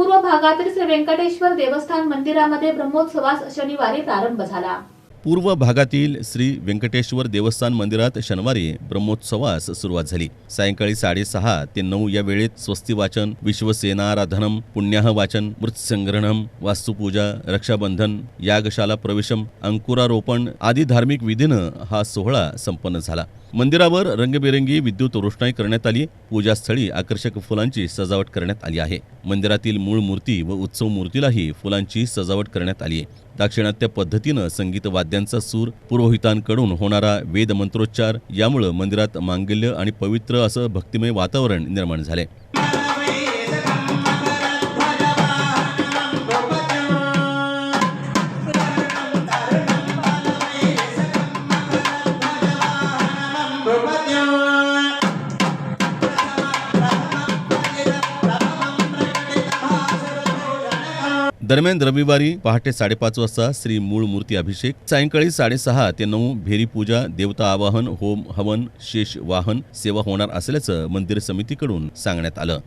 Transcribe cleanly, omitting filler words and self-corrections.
पूर्व भागातील श्री व्यंकटेश्वर देवस्थान मंदिरामध्ये ब्रह्मोत्सवास शनिवारी प्रारंभ झाला। पूर्व भागातील श्री व्यंकटेश्वर देवस्थान मंदिरात शनिवारी ब्रह्मोत्सवास सुरुवात झाली। सायंकाळी 6:30 ते 9 या वेळेत स्वस्ती वाचन, विश्वसेनाराधनम, पुण्याह वाचन, मृत्संग्रहणम, वास्तुपूजा, रक्षाबंधन, यागशाला प्रवेशम, अंकुरारोपण आदी धार्मिक विधीनं हा सोहळा संपन्न झाला। मंदिरावर रंगबेरंगी विद्युत रोषणाई करण्यात आली। पूजास्थळी आकर्षक फुलांची सजावट करण्यात आली आहे। मंदिरातील मूळ मूर्ती व उत्सव मूर्तीलाही फुलांची सजावट करण्यात आली आहे। दाक्षिणात्य पद्धतीनं संगीत वाद्यांचा सूर, पुरोहितांकडून होणारा वेद मंत्रोच्चार यामुळे मंदिरात मांगल्य आणि पवित्र असं भक्तिमय वातावरण निर्माण झाले। दरम्यान रविवारी पहाटे 5:30 वाजता श्री मूळ मूर्ती अभिषेक, सायंकाळी 6:30 ते 9 भेरी पूजा, देवता आवाहन, होम हवन, शेष वाहन सेवा होणार असल्याचं मंदिर समितीकडून सांगण्यात आलं।